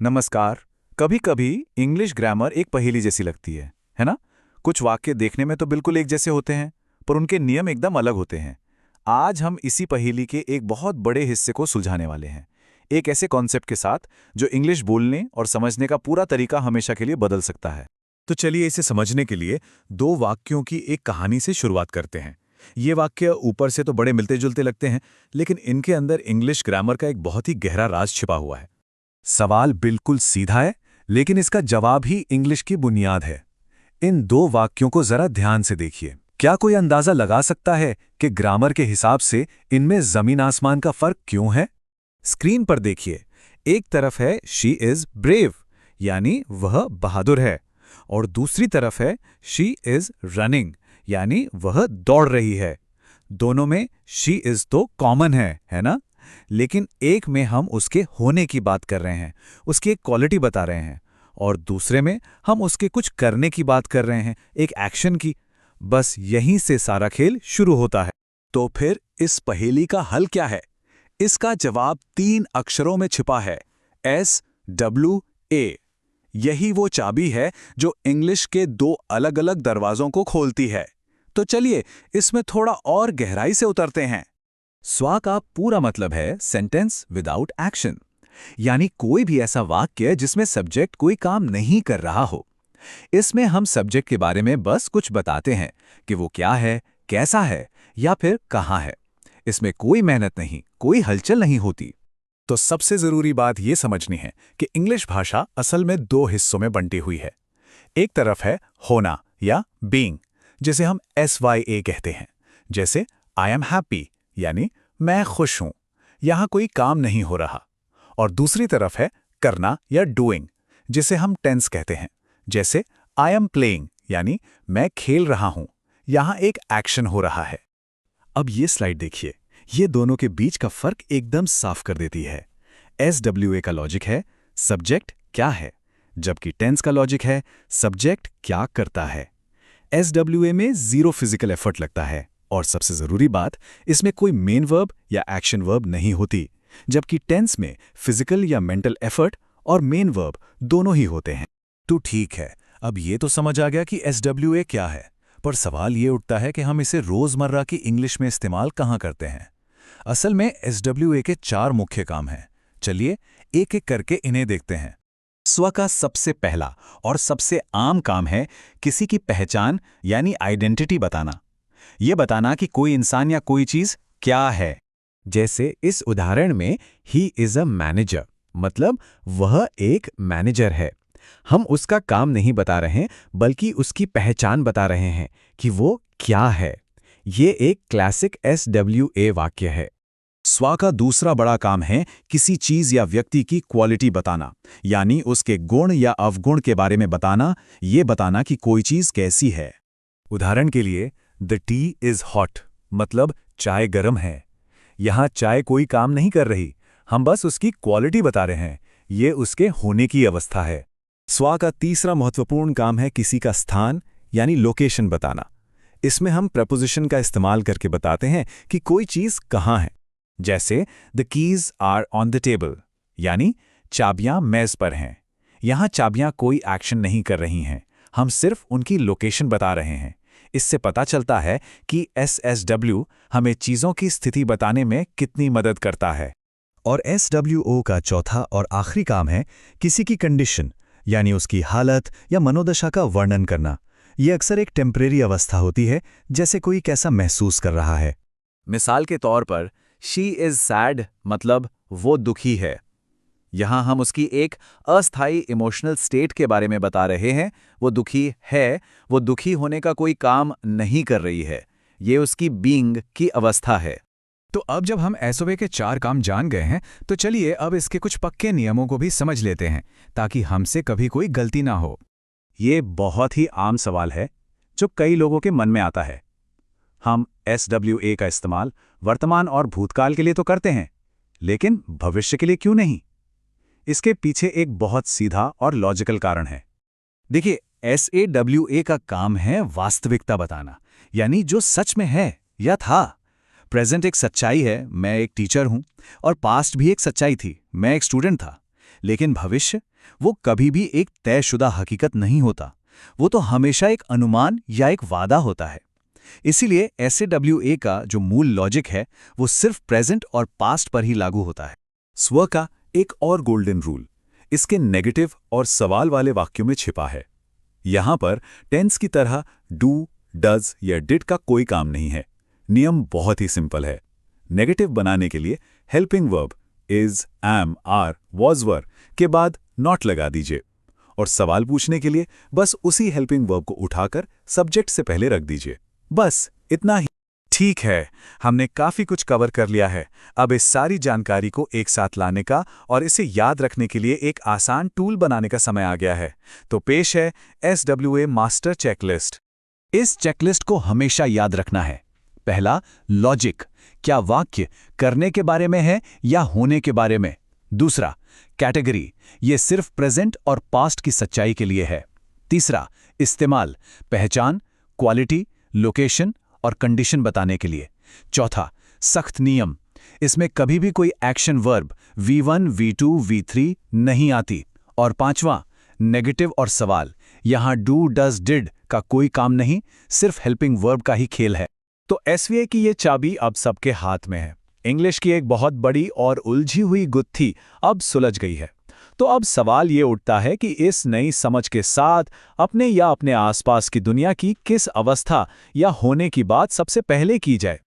नमस्कार। कभी कभी इंग्लिश ग्रामर एक पहेली जैसी लगती है ना? कुछ वाक्य देखने में तो बिल्कुल एक जैसे होते हैं, पर उनके नियम एकदम अलग होते हैं। आज हम इसी पहेली के एक बहुत बड़े हिस्से को सुलझाने वाले हैं, एक ऐसे कॉन्सेप्ट के साथ जो इंग्लिश बोलने और समझने का पूरा तरीका हमेशा के लिए बदल सकता है। तो चलिए इसे समझने के लिए दो वाक्यों की एक कहानी से शुरुआत करते हैं। ये वाक्य ऊपर से तो बड़े मिलते जुलते लगते हैं, लेकिन इनके अंदर इंग्लिश ग्रामर का एक बहुत ही गहरा राज छिपा हुआ है। सवाल बिल्कुल सीधा है, लेकिन इसका जवाब ही इंग्लिश की बुनियाद है। इन दो वाक्यों को जरा ध्यान से देखिए। क्या कोई अंदाजा लगा सकता है कि ग्रामर के हिसाब से इनमें जमीन आसमान का फर्क क्यों है? स्क्रीन पर देखिए। एक तरफ है शी इज ब्रेव, यानी वह बहादुर है, और दूसरी तरफ है शी इज रनिंग, यानी वह दौड़ रही है। दोनों में शी इज तो कॉमन है ना? लेकिन एक में हम उसके होने की बात कर रहे हैं, उसकी एक क्वालिटी बता रहे हैं, और दूसरे में हम उसके कुछ करने की बात कर रहे हैं, एक एक्शन की। बस यहीं से सारा खेल शुरू होता है। तो फिर इस पहेली का हल क्या है? इसका जवाब 3 अक्षरों में छिपा है, SWA। यही वो चाबी है जो इंग्लिश के 2 अलग-अलग दरवाजों को खोलती है। तो चलिए इसमें थोड़ा और गहराई से उतरते हैं। स्वा का पूरा मतलब है सेंटेंस विदाउट एक्शन, यानी कोई भी ऐसा वाक्य जिसमें सब्जेक्ट कोई काम नहीं कर रहा हो। इसमें हम सब्जेक्ट के बारे में बस कुछ बताते हैं कि वो क्या है, कैसा है, या फिर कहाँ है। इसमें कोई मेहनत नहीं, कोई हलचल नहीं होती। तो सबसे जरूरी बात यह समझनी है कि इंग्लिश भाषा असल में 2 हिस्सों में बंटी हुई है। एक तरफ है होना या बीइंग, जिसे हम SYA कहते हैं, जैसे आई एम हैप्पी, यानी मैं खुश हूं, यहां कोई काम नहीं हो रहा। और दूसरी तरफ है करना या डूइंग, जिसे हम टेंस कहते हैं, जैसे आई एम प्लेइंग, यानी मैं खेल रहा हूं, यहां एक एक्शन हो रहा है। अब ये स्लाइड देखिए, ये दोनों के बीच का फर्क एकदम साफ कर देती है। SWA का लॉजिक है सब्जेक्ट क्या है, जबकि टेंस का लॉजिक है सब्जेक्ट क्या करता है। SWA में 0 फिजिकल एफर्ट लगता है, और सबसे जरूरी बात, इसमें कोई मेन वर्ब या एक्शन वर्ब नहीं होती, जबकि टेंस में फिजिकल या मेंटल एफर्ट और मेन वर्ब दोनों ही होते हैं। तो ठीक है, अब ये तो समझ आ गया कि SWA क्या है, पर सवाल ये उठता है कि हम इसे रोजमर्रा की इंग्लिश में इस्तेमाल कहाँ करते हैं। असल में SWA के 4 मुख्य काम हैं। चलिए एक एक करके इन्हें देखते हैं। स्व का सबसे पहला और सबसे आम काम है किसी की पहचान यानी आइडेंटिटी बताना। ये बताना कि कोई इंसान या कोई चीज क्या है। जैसे इस उदाहरण में ही इज अ मैनेजर, मतलब वह एक मैनेजर है। हम उसका काम नहीं बता रहे, बल्कि उसकी पहचान बता रहे हैं कि वो क्या है। ये एक क्लासिक SWA वाक्य है। स्वा का दूसरा बड़ा काम है किसी चीज या व्यक्ति की क्वालिटी बताना, यानी उसके गुण या अवगुण के बारे में बताना, ये बताना कि कोई चीज कैसी है। उदाहरण के लिए द टी इज हॉट, मतलब चाय गर्म है। यहां चाय कोई काम नहीं कर रही, हम बस उसकी क्वालिटी बता रहे हैं, ये उसके होने की अवस्था है। स्वा का तीसरा महत्वपूर्ण काम है किसी का स्थान यानी लोकेशन बताना। इसमें हम प्रपोजिशन का इस्तेमाल करके बताते हैं कि कोई चीज कहाँ है। जैसे the keys are on the table, यानी चाबियां मेज पर हैं। यहां चाबियां कोई एक्शन नहीं कर रही हैं, हम सिर्फ उनकी लोकेशन बता रहे हैं। इससे पता चलता है कि SSW हमें चीजों की स्थिति बताने में कितनी मदद करता है। और SWO का चौथा और आखिरी काम है किसी की कंडीशन, यानी उसकी हालत या मनोदशा का वर्णन करना। यह अक्सर एक टेम्परेरी अवस्था होती है, जैसे कोई कैसा महसूस कर रहा है। मिसाल के तौर पर शी इज सैड, मतलब वो दुखी है। यहां हम उसकी एक अस्थायी इमोशनल स्टेट के बारे में बता रहे हैं। वो दुखी है, वो दुखी होने का कोई काम नहीं कर रही है, ये उसकी बीइंग की अवस्था है। तो अब जब हम SOA के 4 काम जान गए हैं, तो चलिए अब इसके कुछ पक्के नियमों को भी समझ लेते हैं, ताकि हमसे कभी कोई गलती ना हो। ये बहुत ही आम सवाल है जो कई लोगों के मन में आता है। हम SWA का इस्तेमाल वर्तमान और भूतकाल के लिए तो करते हैं, लेकिन भविष्य के लिए क्यों नहीं? इसके पीछे एक बहुत सीधा और लॉजिकल कारण है। देखिए, SAWA का काम है वास्तविकता बताना, यानी जो सच में है या था। प्रेजेंट एक सच्चाई है, मैं एक टीचर हूं, और पास्ट भी एक सच्चाई थी, मैं एक स्टूडेंट था। लेकिन भविष्य, वो कभी भी एक तयशुदा हकीकत नहीं होता। वो तो हमेशा एक अनुमान या एक वादा होता है। इसीलिए SAWA का जो मूल लॉजिक है, वो सिर्फ प्रेजेंट और पास्ट पर ही लागू होता है। स्व का एक और गोल्डन रूल इसके नेगेटिव और सवाल वाले वाक्यों में छिपा है। यहां पर टेंस की तरह डू, डज या डिड का कोई काम नहीं है। नियम बहुत ही सिंपल है। नेगेटिव बनाने के लिए helping verb is, am, are, was, were के बाद नॉट लगा दीजिए और सवाल पूछने के लिए बस उसी हेल्पिंग वर्ब को उठाकर सब्जेक्ट से पहले रख दीजिए। बस इतना ही। ठीक है, हमने काफी कुछ कवर कर लिया है। अब इस सारी जानकारी को एक साथ लाने का और इसे याद रखने के लिए एक आसान टूल बनाने का समय आ गया है। तो पेश है SWA मास्टर चेकलिस्ट। इस चेकलिस्ट को हमेशा याद रखना है। पहला, लॉजिक, क्या वाक्य करने के बारे में है या होने के बारे में। दूसरा, कैटेगरी, ये सिर्फ प्रेजेंट और पास्ट की सच्चाई के लिए है। तीसरा, इस्तेमाल, पहचान, क्वालिटी, लोकेशन और कंडीशन बताने के लिए। चौथा, सख्त नियम, इसमें कभी भी कोई action verb V1, V2, V3 नहीं आती। और पांचवा, नेगेटिव और सवाल, यहां डू, डज, डिड का कोई काम नहीं, सिर्फ हेल्पिंग वर्ब का ही खेल है। तो SVA की ये चाबी अब सबके हाथ में है। इंग्लिश की एक बहुत बड़ी और उलझी हुई गुत्थी अब सुलझ गई है। तो अब सवाल ये उठता है कि इस नई समझ के साथ अपने या अपने आसपास की दुनिया की किस अवस्था या होने की बात सबसे पहले की जाए।